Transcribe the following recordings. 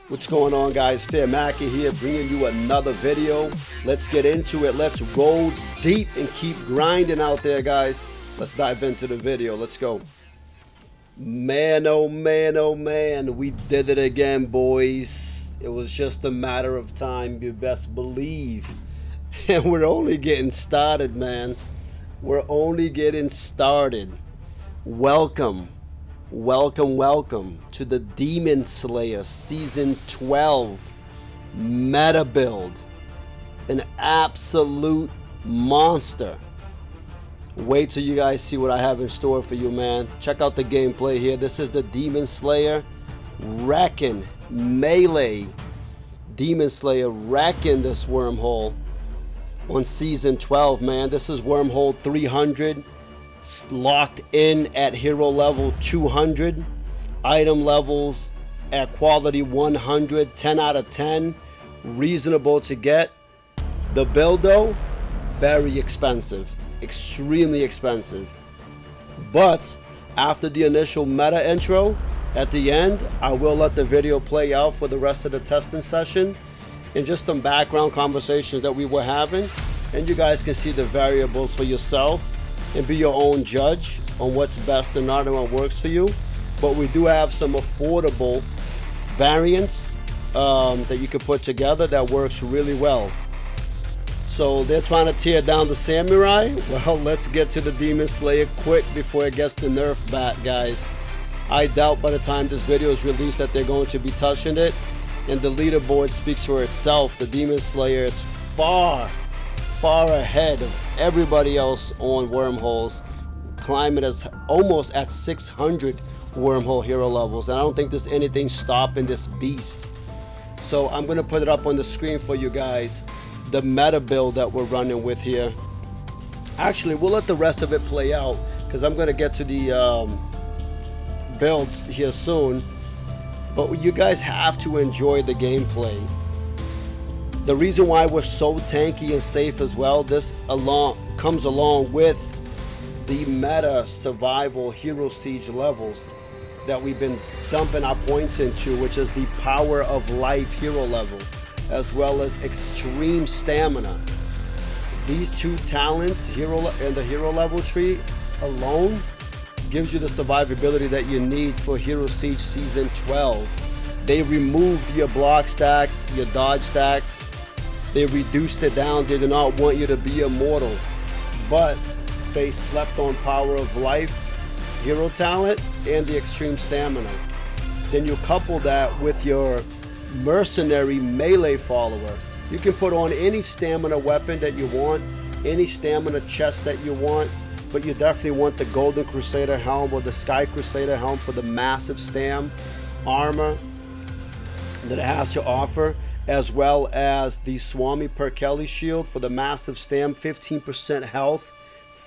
What's going on, guys? Fearmaky here, bringing you another video. Let's get into it. Let's roll deep and keep grinding out there, guys. Let's dive into the video. Let's go. Man, oh man, oh man. We did it again, boys. It was just a matter of time, you best believe. And we're only getting started, man. We're only getting started. Welcome. Welcome to the Demon Slayer Season 12 meta build. An absolute monster. Wait till you guys see what I have in store for you, man. Check out the gameplay here. This is the Demon Slayer wrecking melee. Demon Slayer wrecking this Wormhole on Season 12, man. This is Wormhole 300. Locked in at hero level 200, item levels at quality 100, 10 out of 10, reasonable to get. The build though, very expensive, extremely expensive. But after the initial meta intro, at the end, I will let the video play out for the rest of the testing session and just some background conversations that we were having, and you guys can see the variables for yourself and be your own judge on what's best and not and what works for you. But we do have some affordable variants that you can put together that works really well. So they're trying to tear down the samurai. Well, let's get to the Demon Slayer quick before it gets the nerf bat, guys. I doubt by the time this video is released that they're going to be touching it, and the leaderboard speaks for itself. The Demon Slayer is far ahead of everybody else on wormholes, climbing as almost at 600 wormhole hero levels, and I don't think there's anything stopping this beast. So I'm gonna put it up on the screen for you guys, the meta build that we're running with here. Actually, we'll let the rest of it play out because I'm gonna get to the builds here soon, but you guys have to enjoy the gameplay. The reason why we're so tanky and safe as well, this comes along with the meta survival HeroSiege levels that we've been dumping our points into, which is the power of life hero level, as well as extreme stamina. These two talents, hero and the hero level tree alone, gives you the survivability that you need for HeroSiege Season 12. They removed your block stacks, your dodge stacks. They reduced it down. They did not want you to be immortal, but they slept on power of life, hero talent, and the extreme stamina. Then you couple that with your mercenary melee follower. You can put on any stamina weapon that you want, any stamina chest that you want, but you definitely want the Golden Crusader helm or the Sky Crusader helm for the massive stam armor that it has to offer, as well as the Swami Perkele shield for the massive stam, 15% health,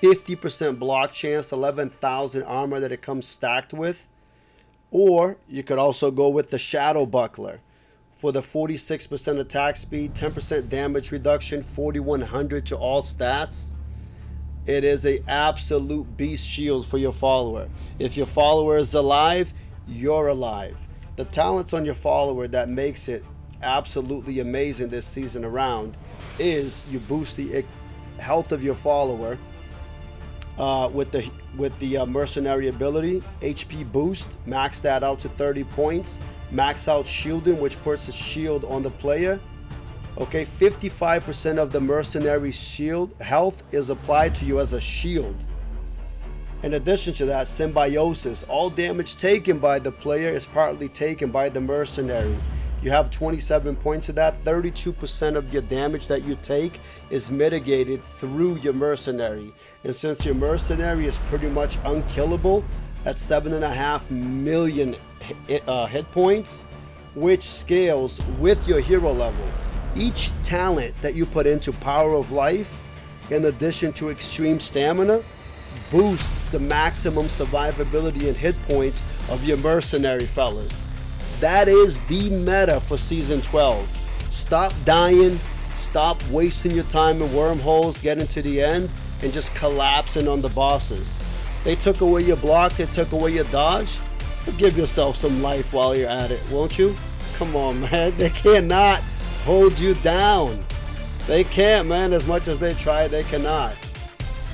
50% block chance, 11,000 armor that it comes stacked with. Or you could also go with the Shadow Buckler for the 46% attack speed, 10% damage reduction, 4100 to all stats. It is an absolute beast shield for your follower. If your follower is alive, you're alive. The talents on your follower that makes it absolutely amazing this season around is you boost the health of your follower with the mercenary ability, HP boost, max that out to 30 points, max out shielding, which puts a shield on the player. Okay, 55% of the mercenary shield health is applied to you as a shield. In addition to that, symbiosis, all damage taken by the player is partly taken by the mercenary. You have 27 points of that. 32% of your damage that you take is mitigated through your mercenary. And since your mercenary is pretty much unkillable at 7.5 million hit points, which scales with your hero level, each talent that you put into power of life, in addition to extreme stamina, boosts the maximum survivability and hit points of your mercenary, fellas. That is the meta for Season 12. Stop dying, stop wasting your time in wormholes, getting to the end, and just collapsing on the bosses. They took away your block, they took away your dodge. Give yourself some life while you're at it, won't you? Come on, man. They cannot hold you down. They can't, man. As much as they try, they cannot.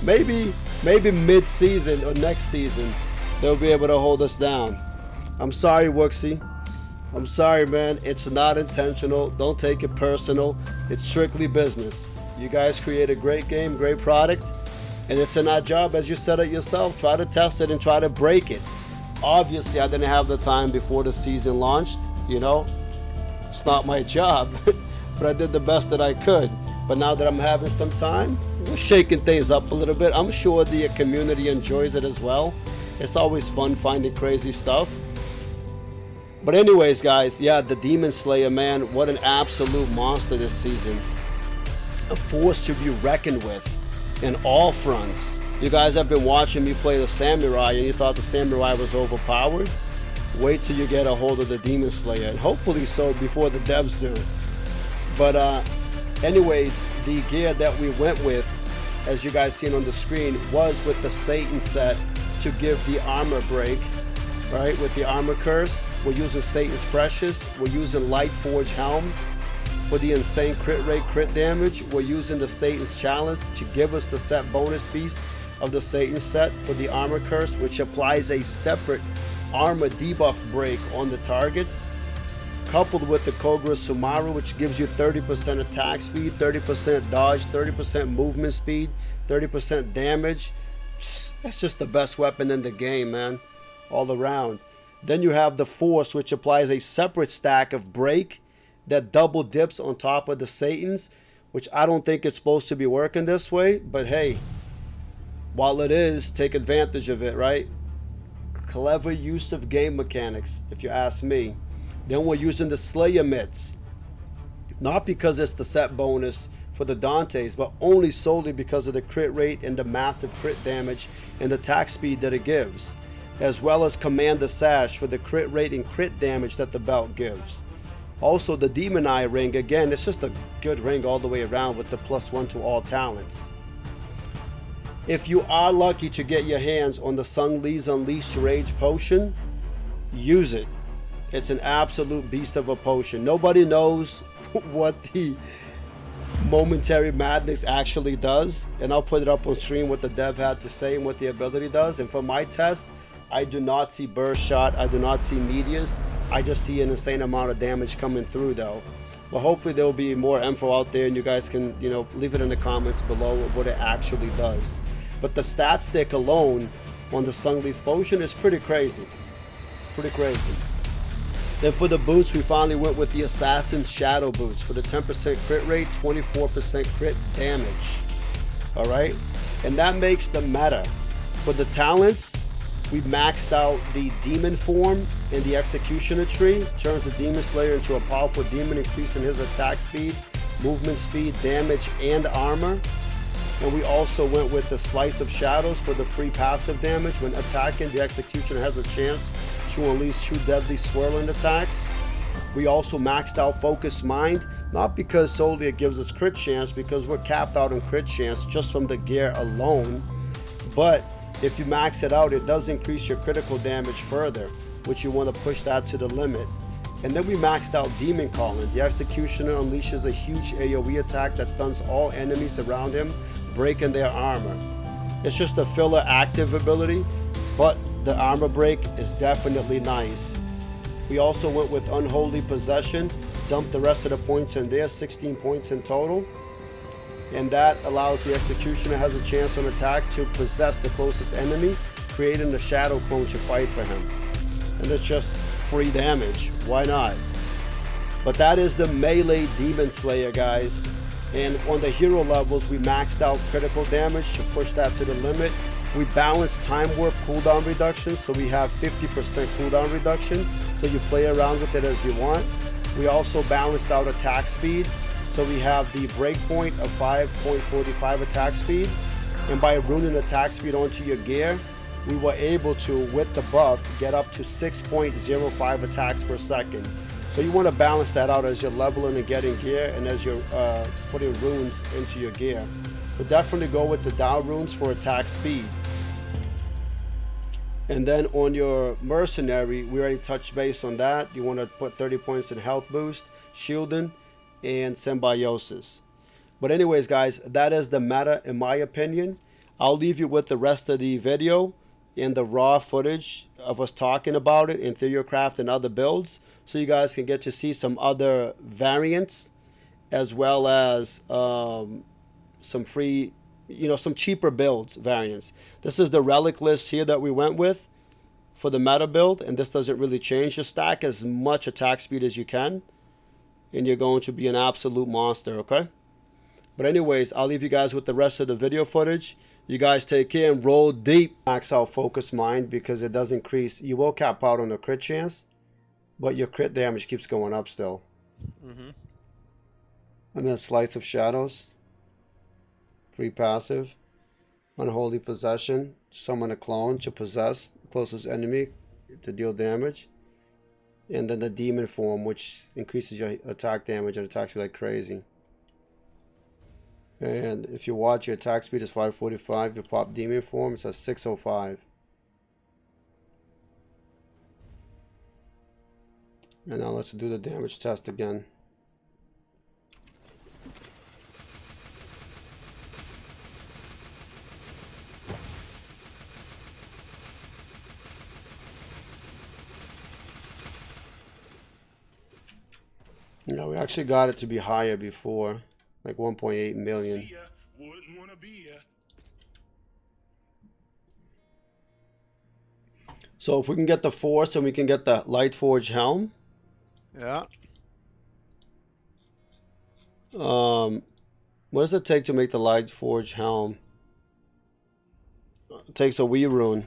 Maybe mid-season or next season, they'll be able to hold us down. I'm sorry, Wooksy. I'm sorry, man. It's not intentional. Don't take it personal. It's strictly business. You guys create a great game, great product, and it's in our job, as you said it yourself. Try to test it and try to break it. Obviously, I didn't have the time before the season launched. You know, it's not my job, but I did the best that I could. But now that I'm having some time, we're shaking things up a little bit. I'm sure the community enjoys it as well. It's always fun finding crazy stuff. But anyways, guys, yeah, the Demon Slayer, man, what an absolute monster this season. A force to be reckoned with in all fronts. You guys have been watching me play the Samurai and you thought the Samurai was overpowered. Wait till you get a hold of the Demon Slayer, and hopefully so before the devs do. But anyways, the gear that we went with, as you guys seen on the screen, was with the Satan set to give the armor break. Right, with the armor curse, we're using Satan's Precious. We're using Light Forge Helm for the insane crit rate, crit damage. We're using the Satan's Chalice to give us the set bonus piece of the Satan set for the armor curse, which applies a separate armor debuff break on the targets, coupled with the Kogura Sumaru, which gives you 30% attack speed, 30% dodge, 30% movement speed, 30% damage. That's just the best weapon in the game, man, all around. Then you have the Force, which applies a separate stack of break that double dips on top of the Satan's, which I don't think it's supposed to be working this way, but hey, while it is, take advantage of it, right? Clever use of game mechanics, if you ask me. Then we're using the Slayer Mitts, not because it's the set bonus for the Dantes, but only solely because of the crit rate and the massive crit damage and attack speed that it gives, as well as Commander Sash for the crit rate and crit damage that the belt gives. Also the Demon Eye ring, again, it's just a good ring all the way around with the +1 to all talents. If you are lucky to get your hands on the Sung Lee's Unleashed Rage potion, use it. It's an absolute beast of a potion. Nobody knows what the Momentary Madness actually does, and I'll put it up on stream what the dev had to say and what the ability does. And for my tests, I do not see burst shot, I do not see medias, I just see an insane amount of damage coming through though. But hopefully there will be more info out there and you guys can, you know, leave it in the comments below of what it actually does. But the stat stick alone on the Sung Lee's potion is pretty crazy. Pretty crazy. Then for the boots, we finally went with the Assassin's Shadow boots for the 10% crit rate, 24% crit damage. Alright? And that makes the meta. For the talents, we maxed out the demon form in the Executioner tree, turns the Demon Slayer into a powerful demon, increasing his attack speed, movement speed, damage, and armor. And we also went with the Slice of Shadows for the free passive damage. When attacking, the Executioner has a chance to unleash 2 deadly swirling attacks. We also maxed out Focus Mind, not because solely it gives us crit chance, because we're capped out on crit chance just from the gear alone, but if you max it out, it does increase your critical damage further, which you want to push that to the limit. And then we maxed out Demon Calling. The Executioner unleashes a huge AoE attack that stuns all enemies around him, breaking their armor. It's just a filler active ability, but the armor break is definitely nice. We also went with Unholy Possession, dumped the rest of the points in there, 16 points in total. And that allows the Executioner has a chance on attack to possess the closest enemy, creating a shadow clone to fight for him. And it's just free damage, why not? But that is the melee Demon Slayer, guys. And on the hero levels, we maxed out critical damage to push that to the limit. We balanced Time Warp cooldown reduction, so we have 50% cooldown reduction, so you play around with it as you want. We also balanced out attack speed, so we have the breakpoint of 5.45 attack speed, and by runing attack speed onto your gear, we were able to, with the buff, get up to 6.05 attacks per second. So you want to balance that out as you're leveling and getting gear, and as you're putting runes into your gear. But definitely go with the down runes for attack speed. And then on your Mercenary, we already touched base on that. You want to put 30 points in health boost, shielding, and symbiosis. But anyways, guys, that is the meta in my opinion. I'll leave you with the rest of the video and the raw footage of us talking about it in Theocraft and other builds, so you guys can get to see some other variants, as well as some free, some cheaper builds variants. This is the relic list here that we went with for the meta build, and this doesn't really change. Just stack as much attack speed as you can, and you're going to be an absolute monster, okay? But anyways, I'll leave you guys with the rest of the video footage. You guys take care and roll deep. Max out focus mind because it does increase. You will cap out on the crit chance, but your crit damage keeps going up still. And then Slice of Shadows. Free passive. Unholy Possession. Summon a clone to possess the closest enemy to deal damage. And then the Demon Form, which increases your attack damage and attacks you like crazy. And if you watch, your attack speed is 545. You pop Demon Form, it's at 605. And now let's do the damage test again. Yeah, we actually got it to be higher before. Like 1.8 million. So if we can get the Force and we can get the Lightforge Helm. Yeah. What does it take to make the Lightforge Helm? It takes a Wii rune.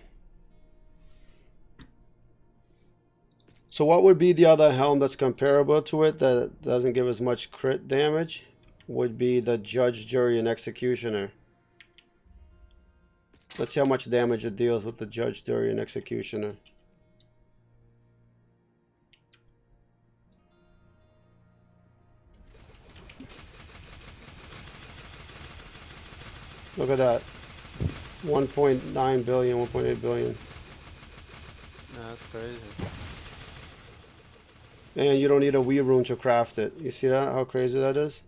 So what would be the other helm that's comparable to it that doesn't give as much crit damage? Would be the Judge, Jury, and Executioner. Let's see how much damage it deals with the Judge, Jury, and Executioner. Look at that. 1.9 billion, 1.8 billion. That's crazy. And you don't need a Wii rune to craft it. You see that? How crazy that is?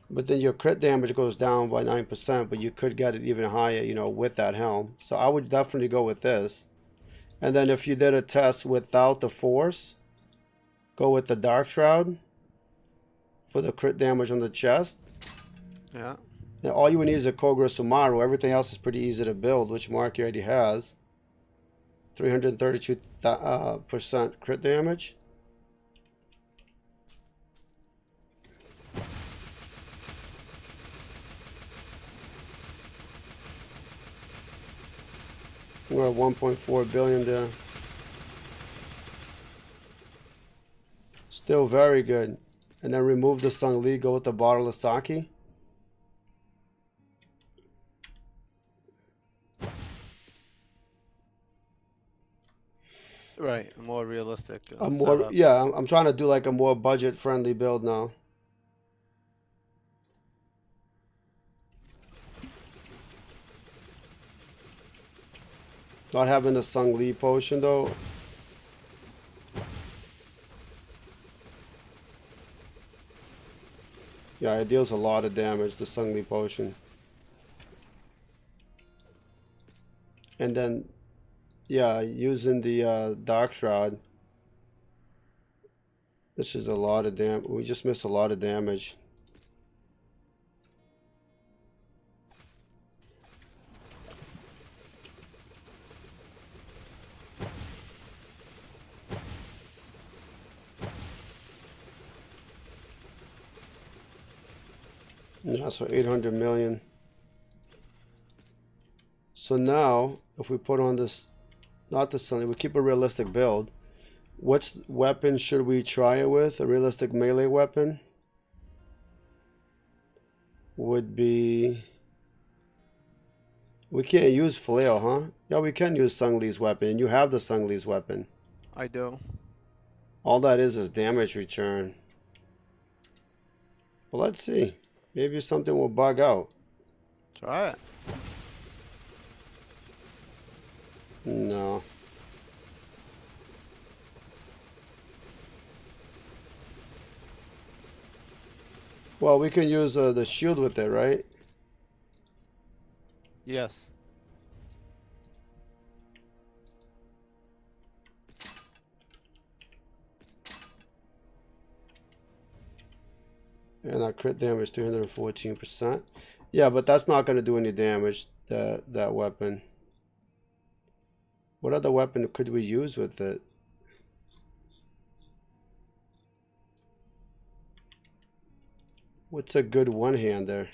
But then your crit damage goes down by 9%, but you could get it even higher, with that helm. So I would definitely go with this. And then if you did a test without the Force, go with the Dark Shroud for the crit damage on the chest. Yeah. And all you would need is a Kogra Sumaru. Everything else is pretty easy to build, which Mark already has. 332% crit damage. We're at 1.4 billion there. Still very good. And then remove the Sung Lee, go with the bottle of sake. Right, more realistic. I'm trying to do like a more budget-friendly build now. Not having the Sung Lee potion though. Yeah, it deals a lot of damage, the Sung Lee potion. And then, yeah, using the Dark Shroud. This is a lot of damage. We just missed a lot of damage. Yeah, so 800 million. So now, if we put on this, not the Sun, we keep a realistic build. What weapon should we try it with? A realistic melee weapon would be... We can't use flail, huh? Yeah, we can use Sung Lee's weapon, and you have the Sung Lee's weapon. I do. All that is damage return. Well, let's see. Maybe something will bug out. Try it. No. Well, we can use the shield with it, right? Yes. And our crit damage 314%. Yeah, but that's not going to do any damage, that weapon. What other weapon could we use with it? What's a good one-hander?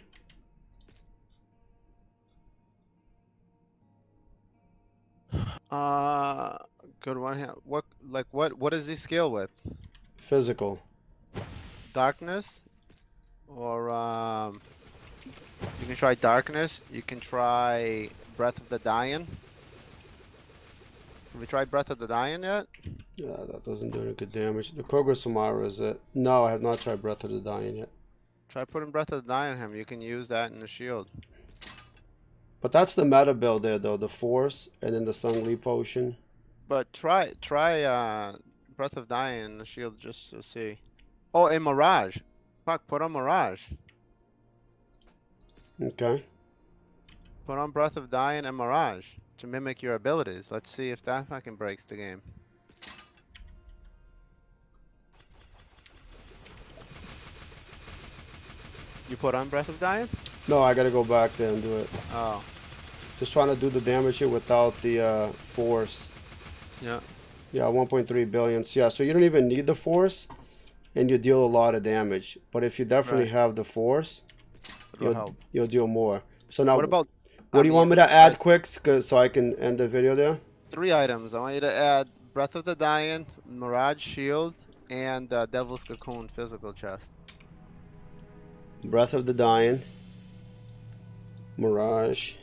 Good one. What is he skill with? Physical. Darkness, or you can try darkness. You can try Breath of the Dying. Have you tried Breath of the Dying yet? Yeah, that doesn't do any good damage. The Kroger Samara is it? No, I have not tried Breath of the Dying yet. Try putting Breath of the Dying on him. You can use that in the shield. But that's the meta build there, though. The Force and then the Sungli Potion. But try Breath of Dying in the shield just to see. Oh, and Mirage. Fuck, put on Mirage. Okay. Put on Breath of Dying and Mirage to mimic your abilities. Let's see if that fucking breaks the game. You put on Breath of Dying? No, I gotta go back there and do it. Oh. Just trying to do the damage here without the Force. Yeah. Yeah, 1.3 billion. So, yeah, so you don't even need the Force, and you deal a lot of damage. But if you definitely Right. have the Force, It'll help. you'll deal more. So now, What about... what do you want me to add quick, so I can end the video there? 3 items. I want you to add Breath of the Dying, Mirage Shield, and Devil's Cocoon physical chest. Breath of the Dying, Mirage,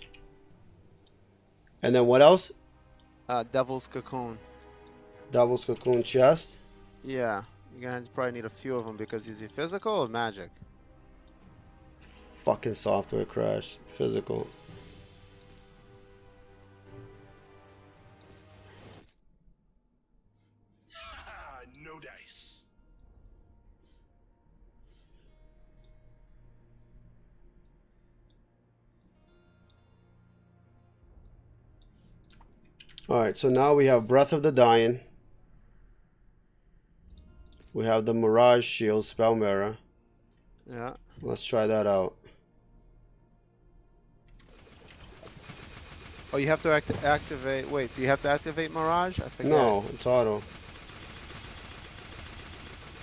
and then what else? Devil's Cocoon. Devil's Cocoon chest. Yeah. You're gonna probably need a few of them because is he physical or magic? Fucking software crash. Physical. No dice. Alright, so now we have Breath of the Dying. We have the Mirage Shield, Spell Mirror. Yeah. Let's try that out. Oh, you have to activate. Wait, do you have to activate Mirage? I forget. No, it's auto.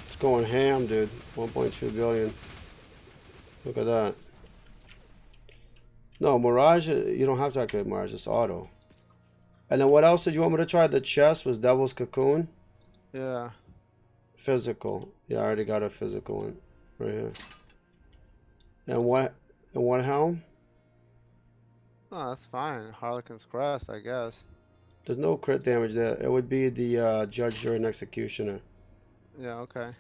It's going ham, dude. 1.2 billion. Look at that. No, Mirage, you don't have to activate Mirage, it's auto. And then what else did you want me to try? The chest was Devil's Cocoon? Yeah. Physical. Yeah, I already got a physical one right here. And what helm? Oh, that's fine. Harlequin's Crest, I guess. There's no crit damage there. It would be the Judge, Jury, and Executioner. Yeah, okay.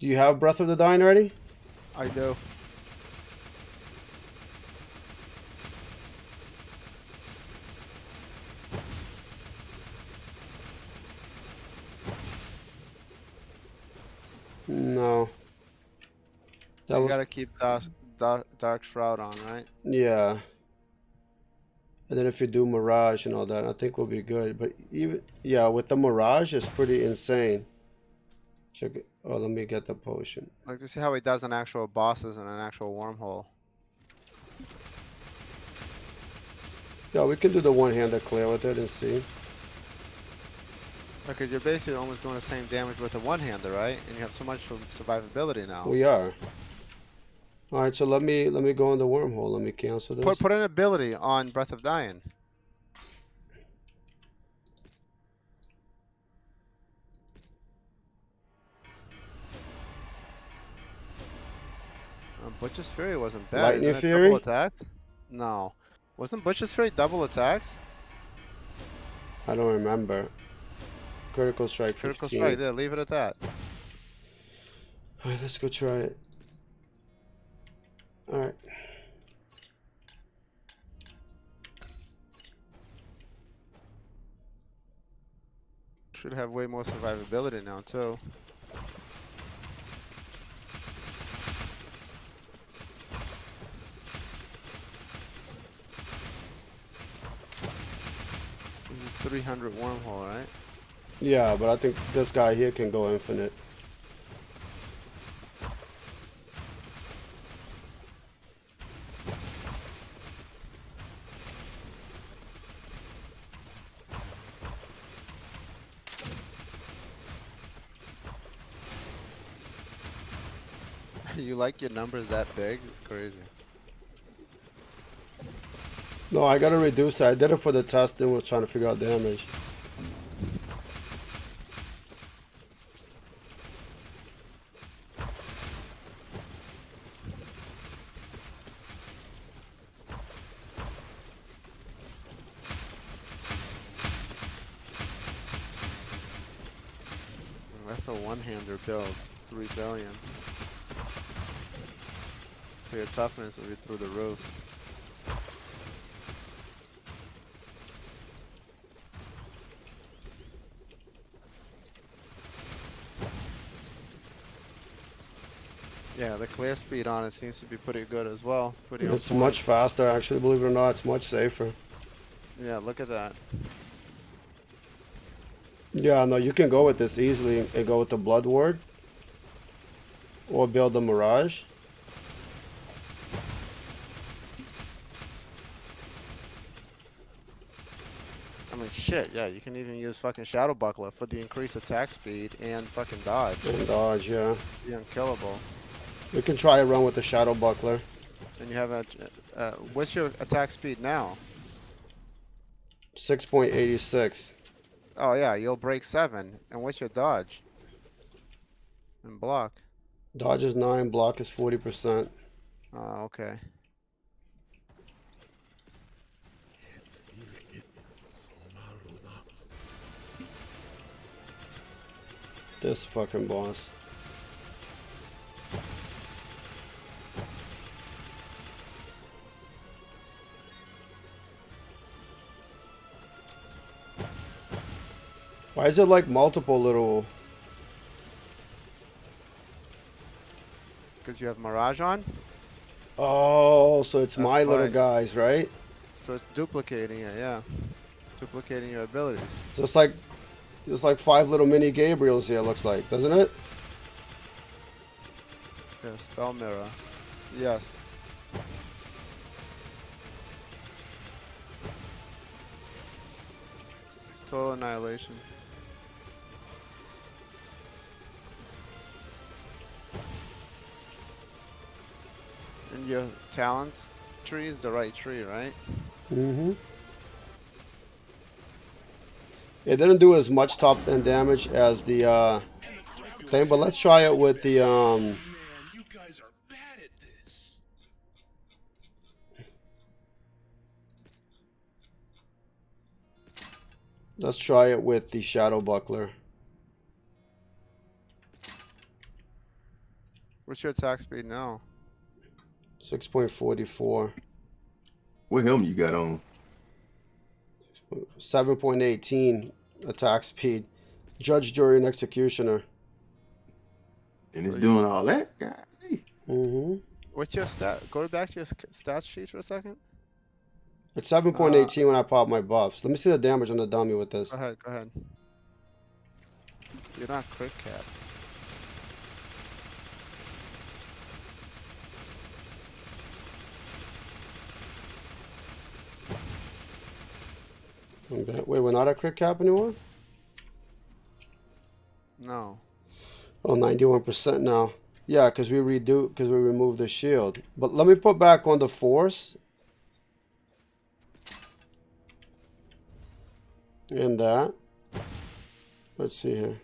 Do you have Breath of the Dying already? I do. No. That You was gotta keep Dark Shroud on, right? yeah. And then if you do Mirage and all that, I think we'll be good. But even yeah, with the Mirage, it's pretty insane. Check it. Oh, let me get the potion. Like to see how he does on actual bosses and an actual wormhole. Yeah, we can do the one-handed clear with it and see. Because you're basically almost doing the same damage with a one-hander, right? And you have so much survivability now. We are. All right, so let me go in the wormhole. Let me cancel this. Put an ability on Breath of Dying. Butcher's Fury wasn't bad. Lightning Isn't it Fury? double attacked? No. Wasn't Butcher's Fury double attacks? I don't remember. Critical strike 15. Critical strike, there, leave it at that. All right, let's go try it. All right. Should have way more survivability now too. This is 300 wormhole, right? Yeah, but I think this guy here can go infinite. You like your numbers that big? It's crazy. No, I gotta reduce it. I did it for the testing. We're trying to figure out damage. That's a one-hander build. 3 billion. So your toughness will be through the roof. Yeah, the clear speed on it seems to be pretty good as well. Pretty on It's point. much faster, actually, believe it or not. It's much safer. Yeah, look at that. Yeah, no, you can go with this easily and go with the Blood Ward. Or build the Mirage. I mean, shit, yeah, you can even use fucking Shadow Buckler for the increased attack speed and fucking dodge. And dodge, yeah. Be unkillable. We can try a run with the Shadow Buckler. And you have a, what's your attack speed now? 6.86. Oh yeah, you'll break 7. And what's your dodge? And block. Dodge is 9, block is 40%. Oh, okay. This fucking boss. Why is it like multiple little... Because you have Mirage on? Oh, so it's That's my little right. guys, right? So it's duplicating it, yeah. Duplicating your abilities. So it's like 5 little mini Gabriels here, looks like, doesn't it? Yeah, spell mirror. Yes. Total annihilation. And your talents tree is the right tree, right? Mm-hmm. It didn't do as much top end damage as the thing, but let's try it with the Man, you guys are bad at this. let's try it with the Shadow Buckler. What's your attack speed now? 6.44. What helmet you got on? 7.18 attack speed. Judge, jury, and executioner. And it's doing all that? Golly. Mm-hmm. What's your stat? Go back to your stats sheet for a second. It's 7.18 when I pop my buffs. Let me see the damage on the dummy with this. Go ahead, go ahead. You're not crit cap. Okay. Wait, we're not at crit cap anymore? No. Oh, 91% now. Yeah, because we removed the shield. But let me put back on the force. And that. Let's see here.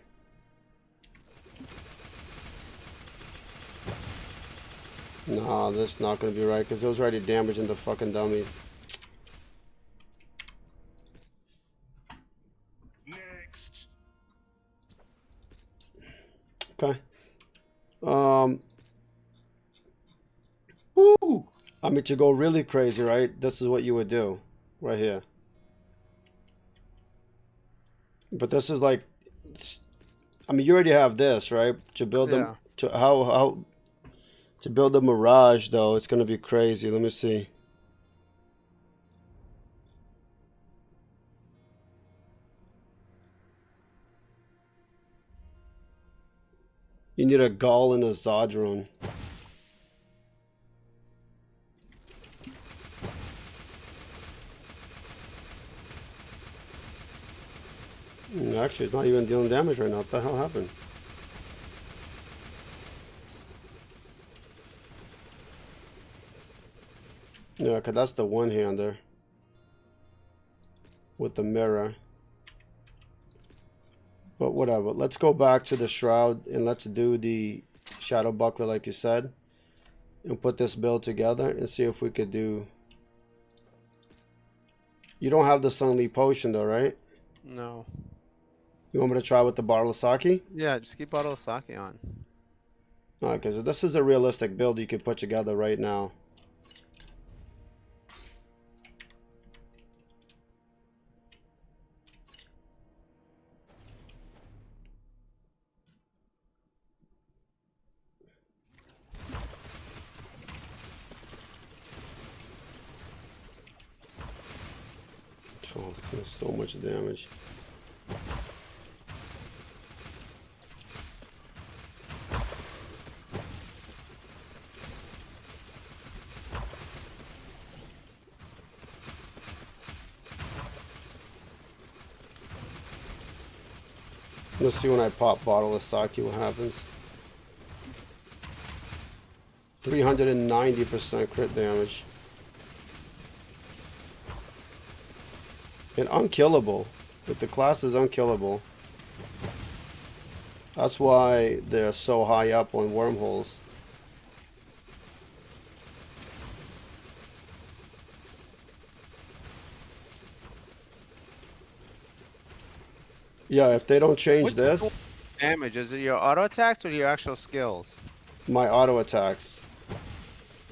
Nah, that's not going to be right because it was already damaging the fucking dummy. Next. Okay. Woo! I mean, to go really crazy, right? This is what you would do right here. But this is like I mean, you already have this, right? To build them, Yeah. to build a Mirage though, it's gonna be crazy. Let me see. You need a Gaul and a Zodron. Actually, it's not even dealing damage right now. What the hell happened? Yeah, because that's the one-hander with the mirror. But whatever. Let's go back to the Shroud and let's do the Shadow Buckler like you said. And put this build together and see if we could do... You don't have the Sunleaf Potion though, right? No. You want me to try with the bottle of sake? Yeah, just keep bottle of sake on. Okay, so this is a realistic build you could put together right now. Oh, there's so much damage. Let's see when I pop bottle of sake what happens. 390% crit damage. And unkillable. With the class is unkillable. That's why they're so high up on wormholes. Yeah, if they don't change What's this, the damage? Is it your auto attacks or your actual skills? my auto attacks.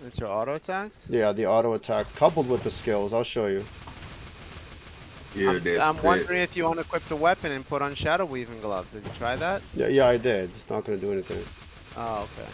It's your auto attacks? Yeah, the auto attacks coupled with the skills. I'll show you. Yeah, I'm wondering if you unequip the weapon and put on Shadow Weaving Glove. Did you try that? Yeah, I did. It's not going to do anything. Oh, okay.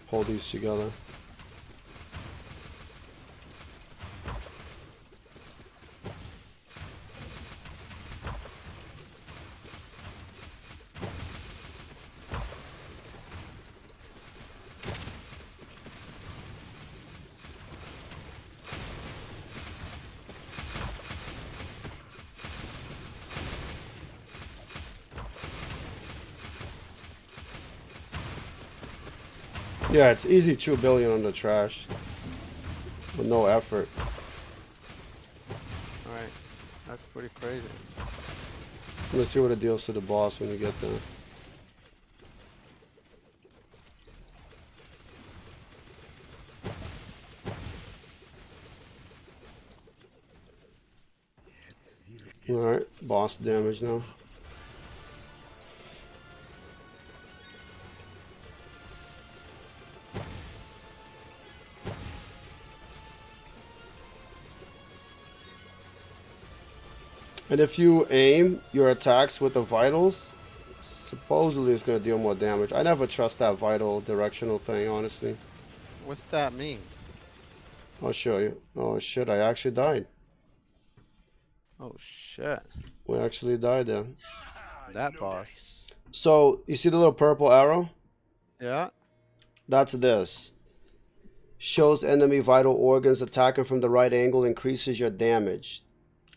Pull these together. Yeah, it's easy 2 billion on the trash. With no effort. Alright. That's pretty crazy. Let's see what it deals to the boss when you get there. Alright, boss damage now. And if you aim your attacks with the vitals, supposedly it's going to deal more damage. I never trust that vital directional thing, honestly. What's that mean? I'll show you. Oh shit, I actually died. Oh shit. We actually died there. That boss. So, you see the little purple arrow? Yeah? That's this. Shows enemy vital organs attacking from the right angle, increases your damage.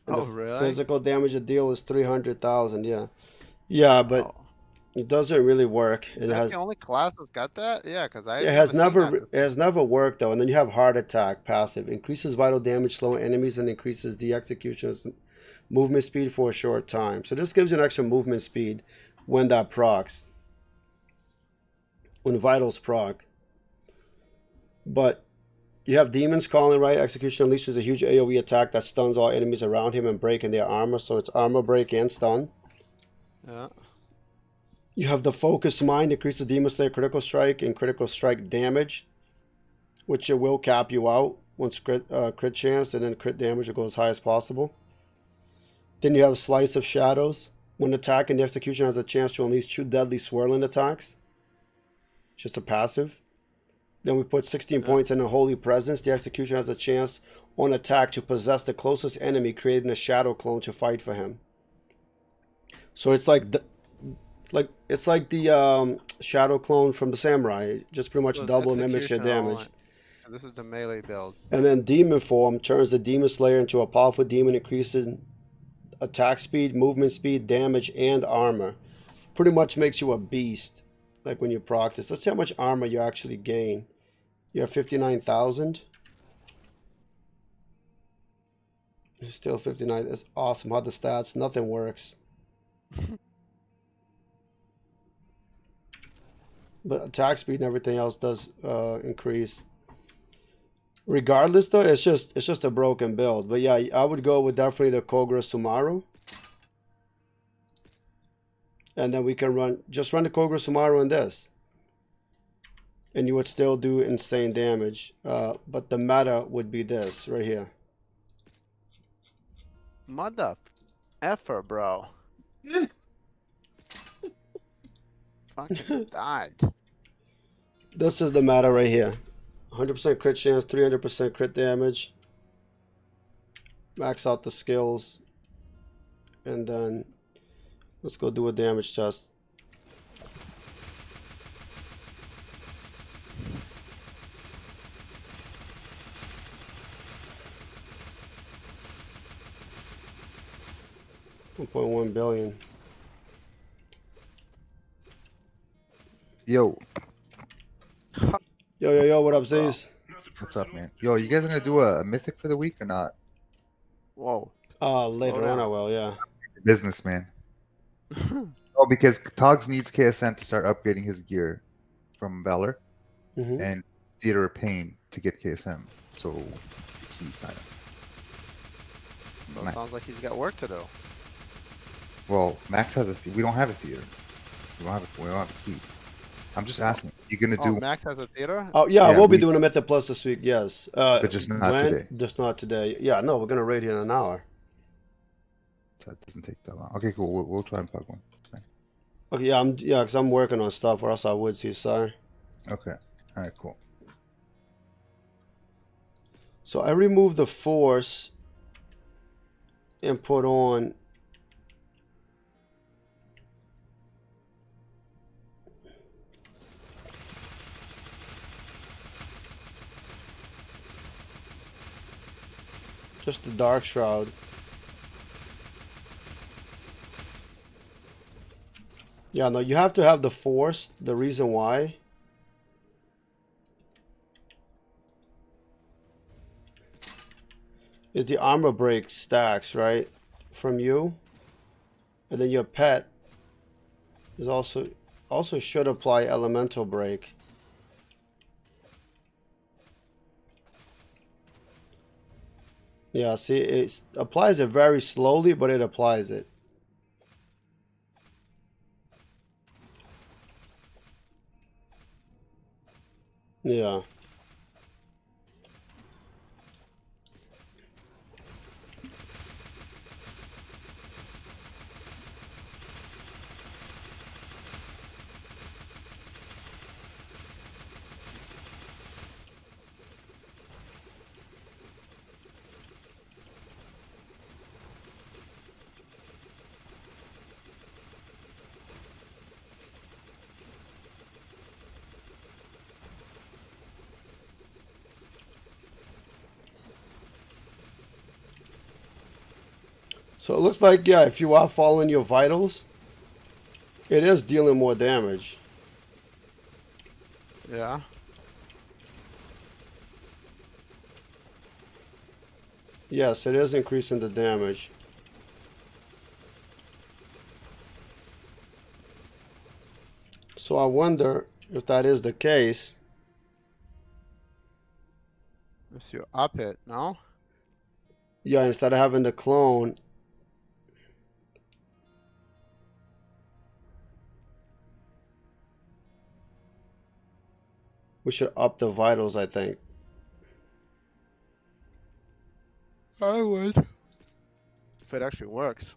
And Oh, the really? physical damage to deal is 300,000, yeah. Yeah, but Oh. it doesn't really work. Is that the only class that's got that? Yeah, because I It has never seen never that. it has never worked though. And then you have heart attack passive, increases vital damage, slowing enemies, and increases the executioner's movement speed for a short time. So this gives you an extra movement speed when that procs. When vitals proc. But You have Demons Calling, right? Execution unleashes a huge AoE attack that stuns all enemies around him and breaking their armor. So it's armor break and stun. Yeah. You have the Focus Mind, increases Demon Slayer critical strike and critical strike damage, which it will cap you out once crit chance, and then crit damage will go as high as possible. Then you have Slice of Shadows. When attacking, the execution has a chance to unleash 2 deadly swirling attacks. Just a passive. Then we put 16 points in a Holy Presence. The execution has a chance on attack to possess the closest enemy, creating a shadow clone to fight for him. So it's like the shadow clone from the samurai. Just pretty much So it's double mimics your execution damage. only. This is the melee build. And then Demon Form turns the Demon Slayer into a powerful demon, increases attack speed, movement speed, damage, and armor. Pretty much makes you a beast, like when you practice. Let's see how much armor you actually gain. You have 59,000. Still 59. That's awesome. How the stats? Nothing works. But attack speed and everything else does increase. Regardless, though, it's just a broken build. But yeah, I would go with definitely the Kogura Sumaru. And then we can run the Kogura Sumaru in this. And you would still do insane damage. But the meta would be this right here. Mother effer, bro. Fucking died. This is the meta right here. 100% crit chance, 300% crit damage. Max out the skills. And then let's go do a damage test. $1.1 billion. Yo, Yo, what up, Zays? what's up, man? Yo, you guys gonna do a mythic for the week or not? Whoa. Later on down. I will, yeah. Business, man. Oh, because Togs needs KSM to start upgrading his gear from Valor and Theater of Pain to get KSM. So, key kind of. So it Nice. sounds like he's got work to do. Well, Max has we don't have a theater. We don't have a key. I'm just asking. You gonna do? Max has a theater? Oh yeah, Yeah, we'll be we- doing a Method Plus this week, yes. But just not today. Just not today. Yeah, no, we're gonna raid here in an hour. So it doesn't take that long. Okay, cool. We'll try and plug one. Fine. Okay, yeah, because I'm working on stuff, or else I would see, sorry. Okay. All right. Cool. So I removed the force and put on just the Dark Shroud. Yeah, no, you have to have the force. The reason why is the armor break stacks, right? From you. And then your pet is also should apply elemental break. Yeah, see, it applies it very slowly, but it applies it. Yeah. So it looks like, yeah, if you are following your vitals, it is dealing more damage. Yeah. Yes, it is increasing the damage. So I wonder if that is the case. If you up it, no? Yeah, instead of having the clone. We should up the vitals, I think. I would. If it actually works.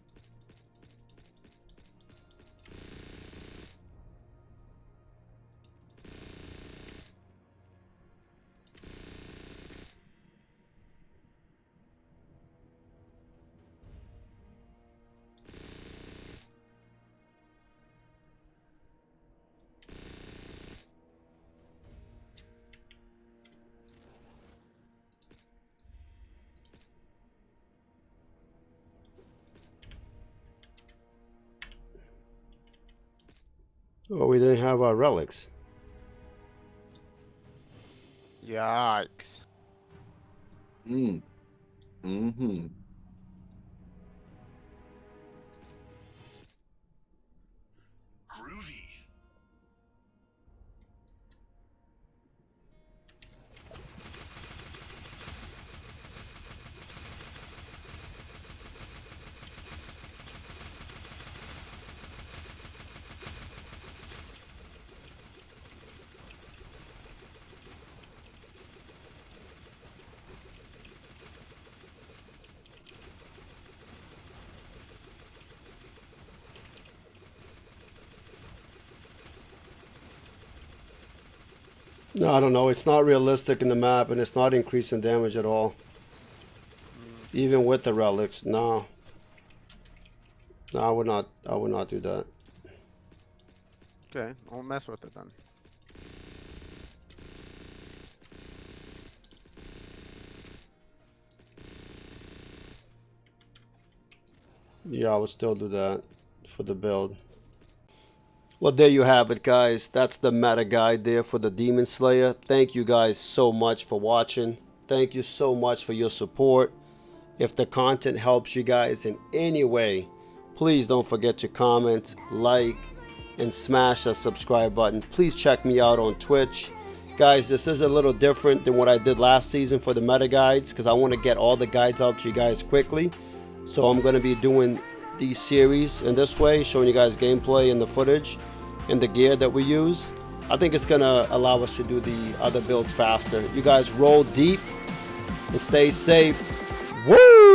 Oh, we didn't have our relics. Yikes. Mm. Mm-hmm. Groovy. No, I don't know. It's not realistic in the map, and it's not increasing damage at all. Even with the relics, no. No, I would not. I would not do that. Okay, I'll mess with it then. Yeah, I would still do that for the build. Well, there you have it, guys. That's the meta guide there for the Demon Slayer. Thank you guys so much for watching. Thank you so much for your support. If the content helps you guys in any way, please don't forget to comment, like, and smash that subscribe button. Please check me out on Twitch. Guys, this is a little different than what I did last season for the meta guides because I want to get all the guides out to you guys quickly. So I'm going to be doing these series in this way, showing you guys gameplay and the footage and the gear that we use. I think it's going to allow us to do the other builds faster. You guys roll deep and stay safe. Woo!